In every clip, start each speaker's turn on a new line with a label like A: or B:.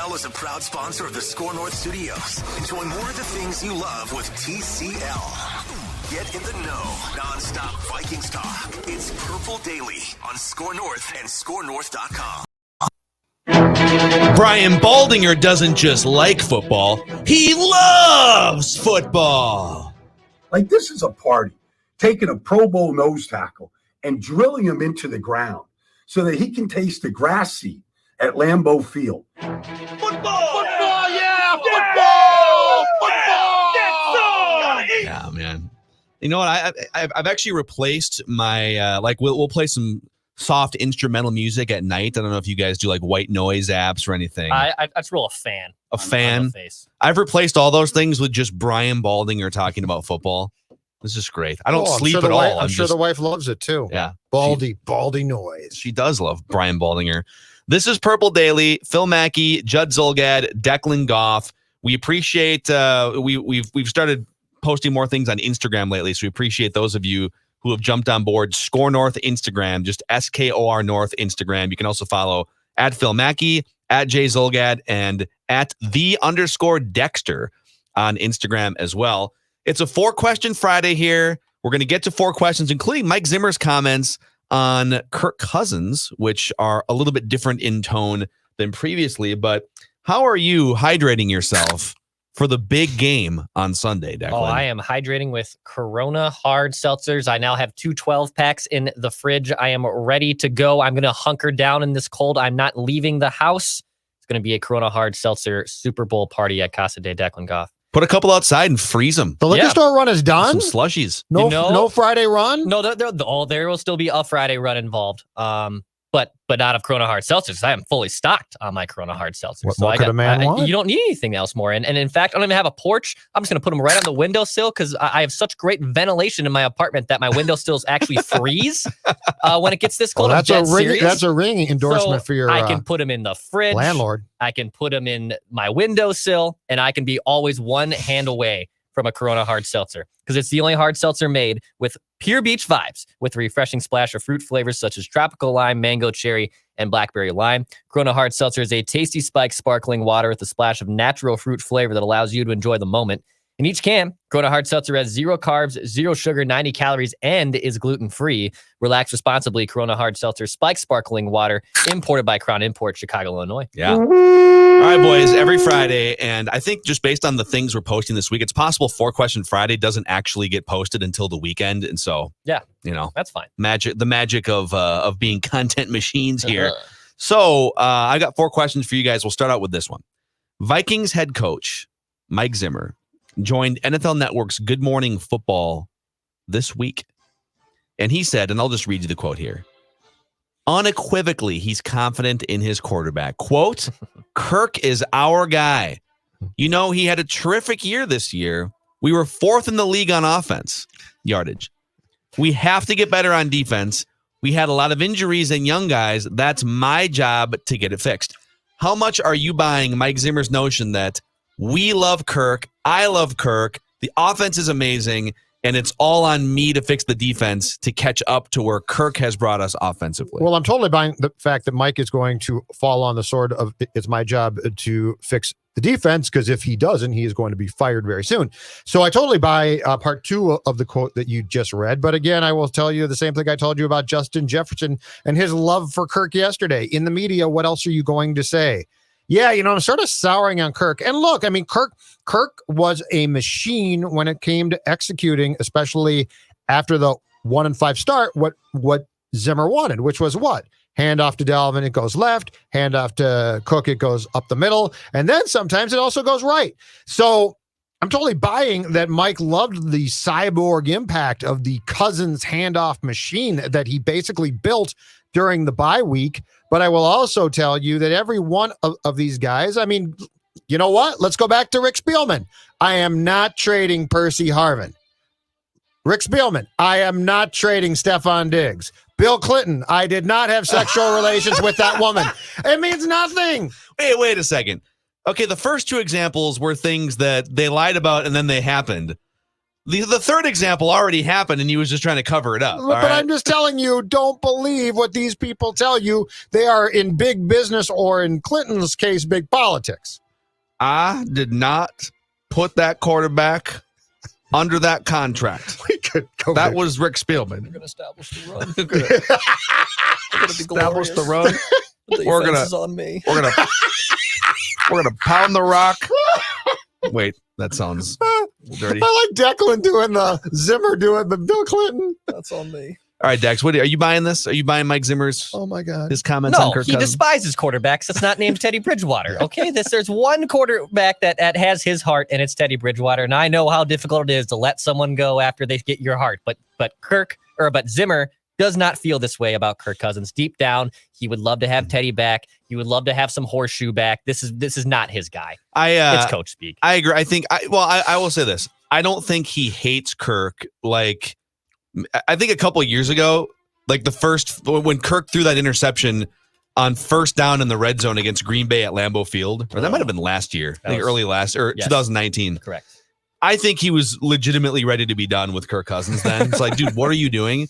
A: TCL is a proud sponsor of the Score North Studios. Enjoy more of the things you love with TCL. Get in the know. Non-stop Vikings talk. It's Purple Daily on Score North and ScoreNorth.com.
B: Brian Baldinger doesn't just like football, he loves football.
C: Like, this is a party. Taking a Pro Bowl nose tackle and drilling him into the ground so that he can taste the grass seed at Lambeau Field.
B: Football!
D: Football, yeah! Football! Football!
B: Yeah, man. You know what? I've actually replaced my, we'll play some soft instrumental music at night. I don't know if you guys do like white noise apps or anything.
E: That's real a fan.
B: A fan?
E: On the face.
B: I've replaced all those things with just Brian Baldinger talking about football. This is great. I don't sleep at all.
D: I'm sure the wife loves it too.
B: Yeah.
D: Baldy noise.
B: She does love Brian Baldinger. This is Purple Daily. Phil Mackey, Judd Zulgad, Declan Goff. We appreciate we've started posting more things on Instagram lately, so we appreciate those of you who have jumped on board. Score North Instagram, just SKOR North Instagram. You can also follow at Phil Mackey, at Jay Zulgad, and at _Dexter on Instagram as well. It's a 4-question Friday here. We're going to get to 4 questions, including Mike Zimmer's comments on Kirk Cousins, which are a little bit different in tone than previously. But how are you hydrating yourself for the big game on Sunday, Declan?
E: Oh, I am hydrating with Corona hard seltzers. I now have 2 12-packs in the fridge. I am ready to go. I'm going to hunker down in this cold. I'm not leaving the house. It's going to be a Corona hard seltzer Super Bowl party at Casa de Declan Goff.
B: Put a couple outside and freeze them.
D: The liquor store run is done?
B: Some slushies.
D: No Friday run?
E: No, there will still be a Friday run involved. But not of Corona hard seltzers. I am fully stocked on my Corona hard seltzers.
D: What more could a man want?
E: You don't need anything else more. And in fact, I don't even have a porch. I'm just going to put them right on the windowsill because I have such great ventilation in my apartment that my windowsills actually freeze when it gets this cold.
D: Well, that's a ring endorsement for your
E: I can put them in the fridge.
D: Landlord.
E: I can put them in my windowsill, and I can be always one hand away from a Corona hard seltzer because it's the only hard seltzer made with pure beach vibes with a refreshing splash of fruit flavors such as tropical lime, mango, cherry, and blackberry lime. Corona hard seltzer is a tasty spiked sparkling water with a splash of natural fruit flavor that allows you to enjoy the moment. In each can, Corona hard seltzer has 0 carbs, 0 sugar, 90 calories, and is gluten-free. Relax responsibly. Corona hard seltzer spiked sparkling water imported by Crown Imports, Chicago, Illinois.
B: Yeah. All right, boys, every Friday, and I think just based on the things we're posting this week, it's possible 4-Question Friday doesn't actually get posted until the weekend, and so
E: yeah,
B: that's
E: fine.
B: The magic of being content machines here. So I got 4 questions for you guys. We'll start out with this one. Vikings head coach Mike Zimmer joined NFL Network's Good Morning Football this week, and he said, and I'll just read you the quote here. Unequivocally, he's confident in his quarterback. Quote, Kirk is our guy. You know, he had a terrific year this year. We were 4th in the league on offense yardage. We have to get better on defense. We had a lot of injuries and young guys. That's my job to get it fixed. How much are you buying Mike Zimmer's notion that we love Kirk, I love Kirk, the offense is amazing, and it's all on me to fix the defense to catch up to where Kirk has brought us offensively?
D: Well, I'm totally buying the fact that Mike is going to fall on the sword of it's my job to fix the defense, because if he doesn't, he is going to be fired very soon. So I totally buy part 2 of the quote that you just read. But again, I will tell you the same thing I told you about Justin Jefferson and his love for Kirk yesterday. In the media, what else are you going to say? Yeah, I'm sort of souring on Kirk. And look, I mean, Kirk was a machine when it came to executing, especially after the 1-5 start, what Zimmer wanted, which was what? Hand off to Dalvin, it goes left. Hand off to Cook, it goes up the middle. And then sometimes it also goes right. So I'm totally buying that Mike loved the cyborg impact of the Cousins handoff machine that he basically built during the bye week. But I will also tell you that every one of these guys, I mean, you know what? Let's go back to Rick Spielman. I am not trading Percy Harvin. Rick Spielman, I am not trading Stephon Diggs. Bill Clinton, I did not have sexual relations with that woman. It means nothing.
B: Wait a second. Okay, the first 2 examples were things that they lied about and then they happened. The third example already happened, and he was just trying to cover it up.
D: But I'm just telling you, don't believe what these people tell you. They are in big business, or in Clinton's case, big politics.
B: I did not put that quarterback under that contract.
D: We could go
B: That
D: back.
B: was Rick Spielman.
E: We're gonna establish the run.
B: We're gonna establish the run. We're gonna
E: on me.
B: we're gonna pound the rock. Wait, that sounds dirty.
D: I like Declan doing the Zimmer doing the Bill Clinton.
E: That's on me.
B: All right, Dex, are you buying this? Are you buying Mike Zimmer's
D: Oh my God.
B: his comments on
E: No,
B: Kirk
E: he
B: Cousins?
E: despises quarterbacks. That's not named Teddy Bridgewater. Okay, there's one quarterback that has his heart, and it's Teddy Bridgewater. And I know how difficult it is to let someone go after they get your heart. But Zimmer does not feel this way about Kirk Cousins. Deep down, he would love to have Teddy back. He would love to have some horseshoe back. This is not his guy. It's coach speak.
B: I agree. I will say this. I don't think he hates Kirk. Like, I think a couple of years ago, like when Kirk threw that interception on first down in the red zone against Green Bay at Lambeau Field, or that might have been last year. I think early last, or
E: Yes.
B: 2019.
E: Correct.
B: I think he was legitimately ready to be done with Kirk Cousins then. It's like, dude, what are you doing?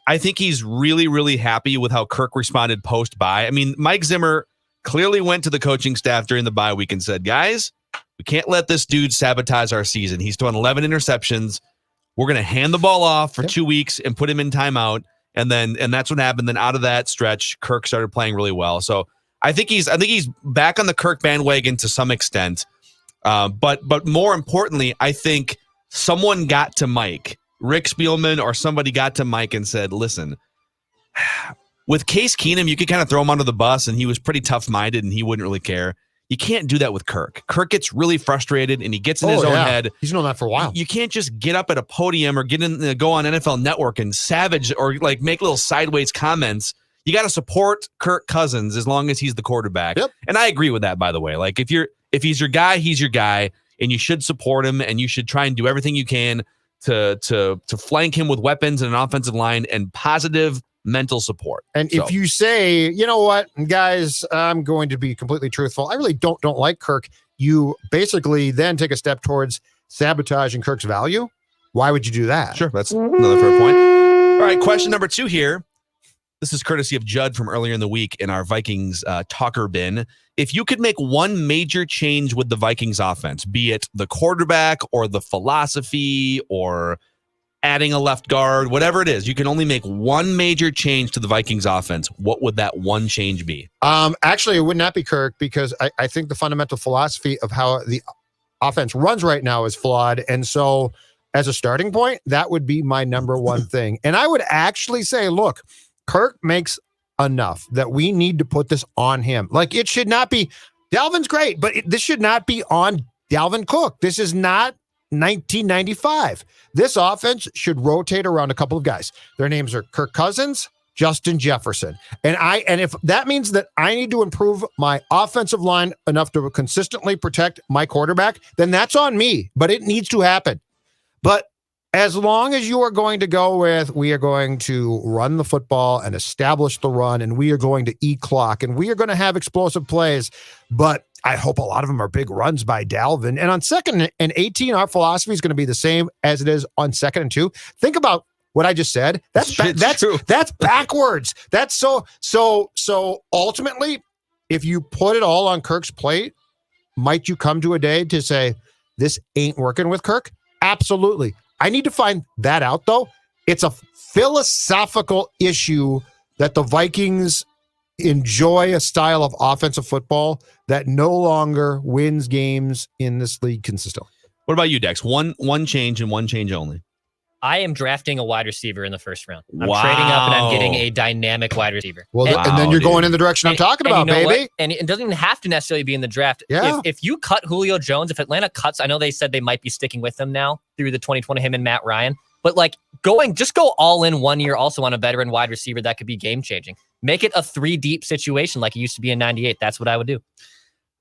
B: I think he's really, really happy with how Kirk responded post-bye. I mean, Mike Zimmer clearly went to the coaching staff during the bye week and said, guys, we can't let this dude sabotage our season. He's thrown 11 interceptions. We're going to hand the ball off for 2 weeks and put him in timeout. And that's what happened. Then out of that stretch, Kirk started playing really well. So I think he's back on the Kirk bandwagon to some extent. But more importantly, I think someone got to Mike, Rick Spielman, or somebody got to Mike and said, listen, with Case Keenum, you could kind of throw him under the bus and he was pretty tough-minded and he wouldn't really care. You can't do that with Kirk. Kirk gets really frustrated and he gets in his own head.
D: He's known that for a while.
B: You can't just get up at a podium or go on NFL Network and savage or like make little sideways comments. You got to support Kirk Cousins as long as he's the quarterback.
D: Yep.
B: And I agree with that, by the way. Like if he's your guy, he's your guy, and you should support him and you should try and do everything you can to flank him with weapons and an offensive line and positive mental support.
D: And if you say, you know what, guys, I'm going to be completely truthful, I really don't like Kirk, you basically then take a step towards sabotaging Kirk's value. Why would you do that?
B: Sure, that's another fair point. All right, question number 2 here. This is courtesy of Judd from earlier in the week in our Vikings talker bin. If you could make one major change with the Vikings offense, be it the quarterback or the philosophy or adding a left guard, whatever it is, you can only make one major change to the Vikings offense. What would that one change be?
D: Actually, it would not be Kirk, because I think the fundamental philosophy of how the offense runs right now is flawed. And so as a starting point, that would be my number one thing. And I would actually say, look, Kirk makes enough that we need to put this on him. Like, it should not be, Dalvin's great, but this should not be on Dalvin Cook. This is not 1995. This offense should rotate around a couple of guys. Their names are Kirk Cousins, Justin Jefferson. And if that means that I need to improve my offensive line enough to consistently protect my quarterback, then that's on me, but it needs to happen. But as long as you are going to go with, we are going to run the football and establish the run, and we are going to eat clock, and we are going to have explosive plays, but I hope a lot of them are big runs by Dalvin. And on 2nd and 18, our philosophy is going to be the same as it is on 2nd and 2. Think about what I just said. That's backwards. That's so ultimately, if you put it all on Kirk's plate, might you come to a day to say, this ain't working with Kirk? Absolutely. I need to find that out, though. It's a philosophical issue that the Vikings enjoy a style of offensive football that no longer wins games in this league consistently.
B: What about you, Dex? One change and one change only.
E: I am drafting a wide receiver in the first round. I'm trading up and I'm getting a dynamic wide receiver.
D: Well, and then you're going in the direction I'm talking about,
E: you know
D: baby.
E: what? And it doesn't even have to necessarily be in the draft.
D: Yeah.
E: If you cut Julio Jones, if Atlanta cuts, I know they said they might be sticking with him now through the 2020, him and Matt Ryan. But like just go all in 1 year also on a veteran wide receiver that could be game changing. Make it a 3-deep situation like it used to be in 98. That's what I would do.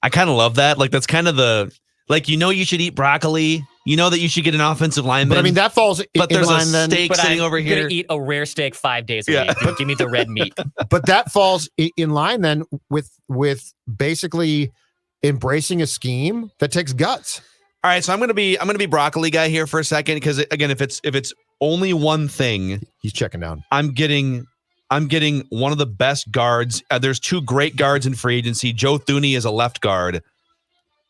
B: I kind of love that. Like, that's kind of you should eat broccoli. You know that you should get an offensive lineman.
D: But I mean, that falls
B: but
D: in
B: there's
D: line
B: a
D: then.
B: steak sitting over
E: I'm
B: here.
E: going to eat a rare steak 5 days a week. Dude. Give me the red meat.
D: But that falls in line then with basically embracing a scheme that takes guts.
B: All right, so I'm gonna be broccoli guy here for a second because again, if it's only one thing,
D: He's checking down.
B: I'm getting one of the best guards. There's two great guards in free agency. Joe Thuney is a left guard,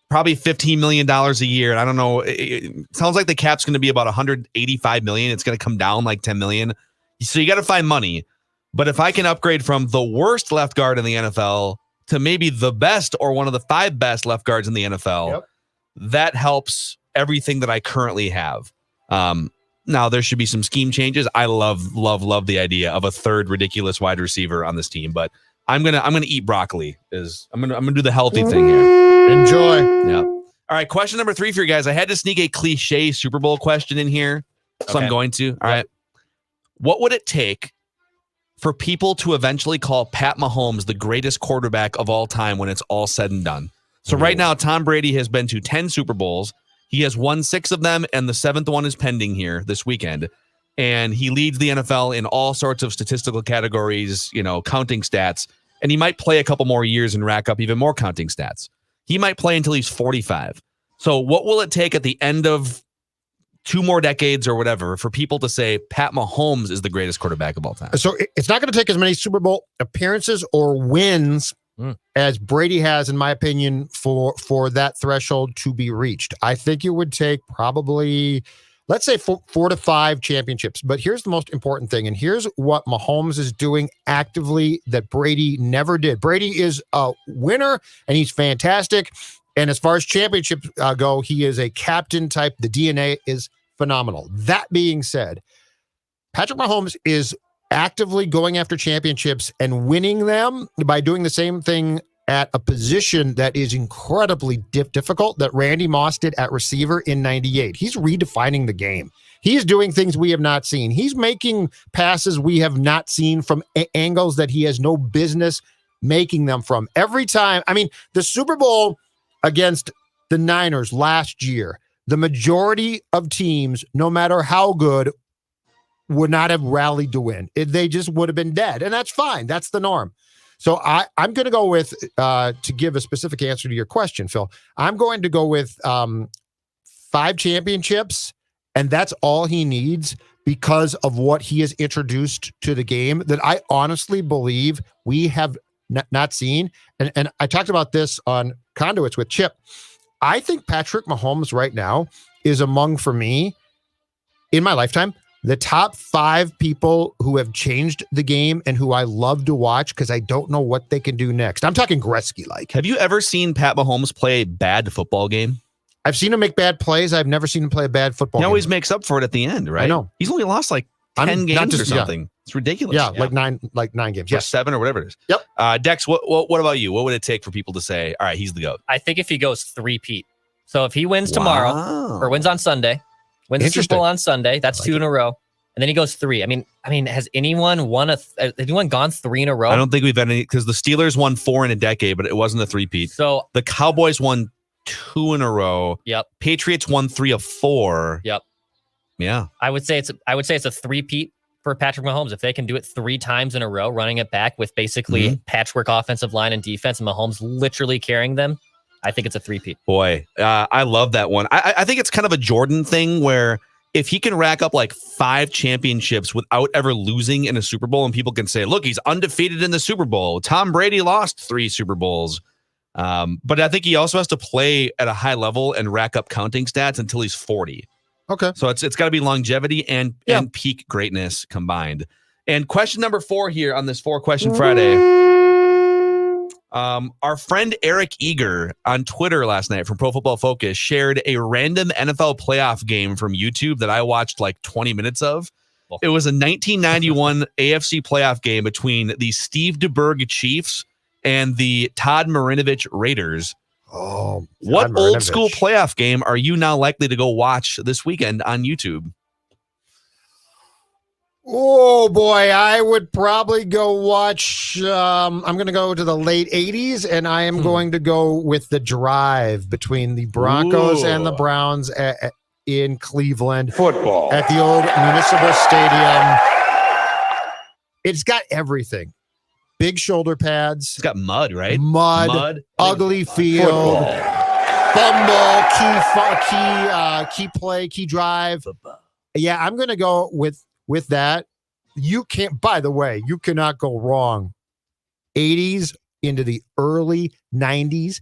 B: probably $15 million a year. And I don't know. It sounds like the cap's going to be about $185 million. It's going to come down like $10 million. So you got to find money. But if I can upgrade from the worst left guard in the NFL to maybe the best or one of the 5 best left guards in the NFL, that helps everything that I currently have. Now there should be some scheme changes. I love the idea of a third ridiculous wide receiver on this team, but I'm gonna eat broccoli. I'm gonna do the healthy thing here.
D: Enjoy.
B: Yeah. All right. Question number 3 for you guys. I had to sneak a cliche Super Bowl question in here, so I'm going to. All right. What would it take for people to eventually call Pat Mahomes the greatest quarterback of all time when it's all said and done? So right now, Tom Brady has been to 10 Super Bowls. He has won 6 of them, and the 7th one is pending here this weekend. And he leads the NFL in all sorts of statistical categories, counting stats. And he might play a couple more years and rack up even more counting stats. He might play until he's 45. So what will it take at the end of 2 more decades or whatever for people to say Pat Mahomes is the greatest quarterback of all time?
D: So it's not going to take as many Super Bowl appearances or wins as Brady has, in my opinion, for that threshold to be reached. I think it would take probably, let's say, 4 to 5 championships. But here's the most important thing, and here's what Mahomes is doing actively that Brady never did. Brady is a winner, and he's fantastic. And as far as championships go, he is a captain type. The DNA is phenomenal. That being said, Patrick Mahomes is actively going after championships and winning them by doing the same thing at a position that is incredibly difficult that Randy Moss did at receiver in 98. He's redefining the game. He's doing things we have not seen. He's making passes we have not seen from angles that he has no business making them from. Every time, the Super Bowl against the Niners last year, the majority of teams, no matter how good, would not have rallied to win. They just would have been dead. And that's fine. That's the norm. So I'm going to go with, to give a specific answer to your question, Phil, I'm going to go with 5 championships, and that's all he needs because of what he has introduced to the game that I honestly believe we have not seen. And I talked about this on Conduits with Chip. I think Patrick Mahomes right now is among, for me, in my lifetime, the top 5 people who have changed the game and who I love to watch because I don't know what they can do next. I'm talking Gretzky-like.
B: Have you ever seen Pat Mahomes play a bad football game?
D: I've seen him make bad plays. I've never seen him play a bad football game.
B: He always makes up for it at the end, right?
D: I know.
B: He's only lost like 10 games or something. Yeah. It's ridiculous.
D: Yeah, like nine games.
B: Yes. 7 or whatever it is.
D: Yep.
B: Dex, what about you? What would it take for people to say, all right, he's the GOAT?
E: I think if he goes 3-peat. So if he wins tomorrow or wins on Sunday, wins the Super Bowl on Sunday, that's 2 in a row. And then he goes 3. I mean, has anyone gone 3 in a row?
B: I don't think we've had any, because the Steelers won 4 in a decade, but it wasn't a 3-peat.
E: So
B: the Cowboys won 2 in a row.
E: Yep.
B: Patriots won 3 of 4.
E: Yep.
B: Yeah.
E: I would say it's a 3-peat for Patrick Mahomes. If they can do it 3 times in a row, running it back with basically patchwork offensive line and defense, and Mahomes literally carrying them, I think it's a 3-peat.
B: Boy, I love that one. I think it's kind of a Jordan thing where if he can rack up like 5 championships without ever losing in a Super Bowl, and people can say, look, he's undefeated in the Super Bowl. Tom Brady lost 3 Super Bowls. But I think he also has to play at a high level and rack up counting stats until he's 40.
D: Okay.
B: So it's got to be longevity and peak greatness combined. And question number 4 here on this 4-question Friday. Our friend Eric Eager on Twitter last night from Pro Football Focus shared a random NFL playoff game from YouTube that I watched like 20 minutes of. It was a 1991 AFC playoff game between the Steve DeBerg Chiefs and the Todd Marinovich Raiders.
D: Oh,
B: what old school playoff game are you now likely to go watch this weekend on YouTube?
D: Oh, boy, I would probably go watch, I'm going to go to the late 80s, and I am going to go with the drive between the Broncos and the Browns in Cleveland.
C: Football.
D: At the old Municipal Stadium. It's got everything. Big shoulder pads.
B: It's got mud, right?
D: Mud. Ugly field. fumble, key play, key drive. Yeah, I'm going to go with that. You can't, by the way, you cannot go wrong. 80s into the early 90s,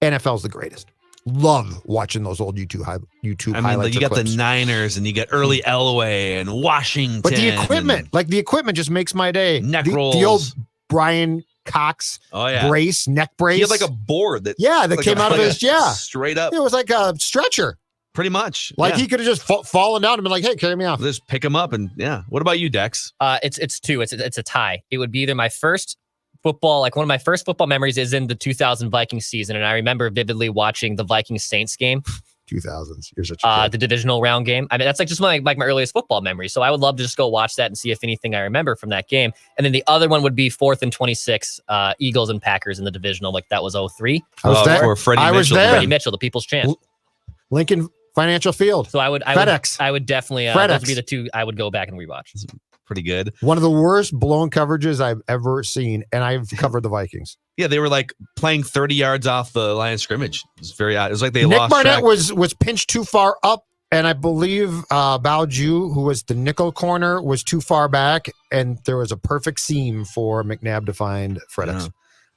D: NFL's the greatest. Love watching those old YouTube highlights.
B: You got
D: clips.
B: the Niners and you got early Elway and Washington.
D: But the equipment just makes my day.
B: Neck rolls.
D: The old Brian Cox brace, neck brace.
B: He had like a board that
D: came out of his
B: straight up.
D: It was like a stretcher.
B: Pretty much.
D: Like he could have just fallen down and been like, hey, carry me off.
B: Just pick him up and What about you, Dex?
E: It's two. It's a tie. It would be either my first football, like one of my first football memories is in the 2000 Vikings season. And I remember vividly watching the Vikings Saints game.
D: 2000s. You're such a kid.
E: The divisional round game. I mean, that's like just my earliest football memory. So I would love to just go watch that and see if anything I remember from that game. And then the other one would be 4th and 26, Eagles and Packers in the divisional. Like that was 03.
D: I was there.
B: For Freddie
D: I
B: Mitchell.
D: was there.
E: Freddie Mitchell, the People's Champ.
D: Lincoln Financial Field.
E: So I would definitely, those would be the two I would go back and rewatch.
B: Pretty good.
D: One of the worst blown coverages I've ever seen, and I've covered the Vikings.
B: Yeah, they were like playing 30 yards off the line of scrimmage. It was very odd. It was like they
D: Nick
B: lost
D: Barnett
B: track.
D: was pinched too far up, and I believe Baoju, who was the nickel corner, was too far back, and there was a perfect seam for McNabb to find FedEx.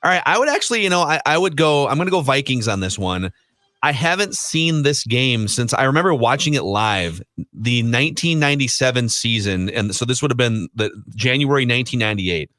B: All right, I would actually, I would go. I'm going to go Vikings on this one. I haven't seen this game since I remember watching it live, the 1997 season. And so this would have been the January 1998.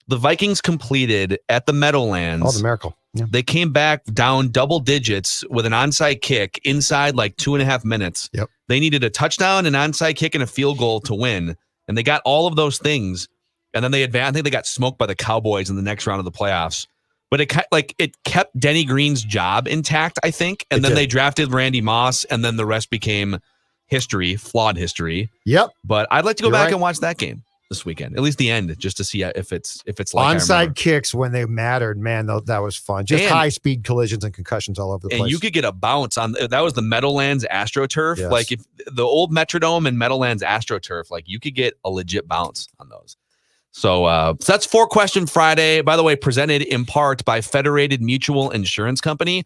B: The Vikings completed at the Meadowlands.
D: Oh, the miracle. Yeah.
B: They came back down double digits with an onside kick inside like 2.5 minutes.
D: Yep.
B: They needed a touchdown, an onside kick, and a field goal to win. And they got all of those things. And then they advanced. I think they got smoked by the Cowboys in the next round of the playoffs. But it kept Denny Green's job intact, I think. And then they drafted Randy Moss, and then the rest became history, flawed history.
D: Yep.
B: But I'd like to go back and watch that game this weekend, at least the end, just to see if it's like
D: onside kicks when they mattered. Man, that was fun. Just high speed collisions and concussions all over the place.
B: And you could get a bounce on that. Was the Meadowlands AstroTurf.
D: Yes.
B: Like if the old Metrodome and Meadowlands AstroTurf, like you could get a legit bounce on those. So that's 4-Question Friday, by the way, presented in part by Federated Mutual Insurance Company.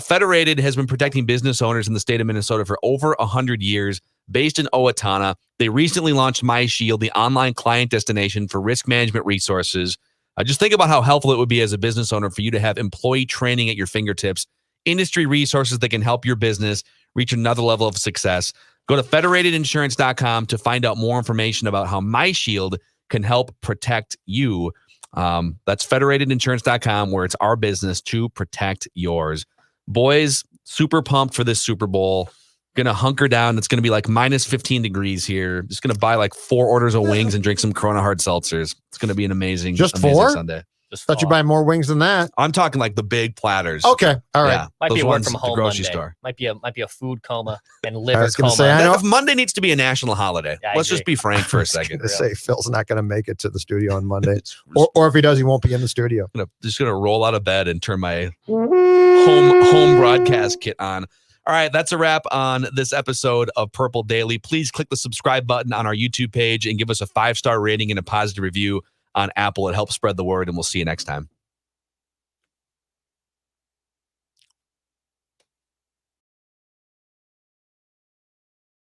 B: Federated has been protecting business owners in the state of Minnesota for over 100 years, based in Owatonna. They recently launched MyShield, the online client destination for risk management resources. Just think about how helpful it would be as a business owner for you to have employee training at your fingertips, industry resources that can help your business reach another level of success. Go to federatedinsurance.com to find out more information about how MyShield can help protect you. That's federatedinsurance.com, where it's our business to protect yours. Boys, super pumped for this Super Bowl. Gonna hunker down. It's gonna be like minus 15 degrees here. Just gonna buy like 4 orders of wings and drink some Corona hard seltzers. It's gonna be an amazing Sunday.
E: Just
D: thought you buy more wings than that.
B: I'm talking like the big platters.
D: Okay, all right.
B: Yeah,
E: might be a work from
B: at
E: home
B: the grocery
E: Monday.
B: store.
E: Might be a food coma and liver
D: was gonna
E: coma.
D: say, I know.
B: If Monday needs to be a national holiday,
E: Yeah, I
B: let's
E: agree.
B: just be frank for a second.
D: To say Phil's not going to make it to the studio on Monday, or if he does, he won't be in the studio.
B: Just gonna roll out of bed and turn my home broadcast kit on. All right, that's a wrap on this episode of Purple Daily. Please click the subscribe button on our YouTube page and give us a 5-star rating and a positive review on Apple. It helps spread the word, and we'll see you next time.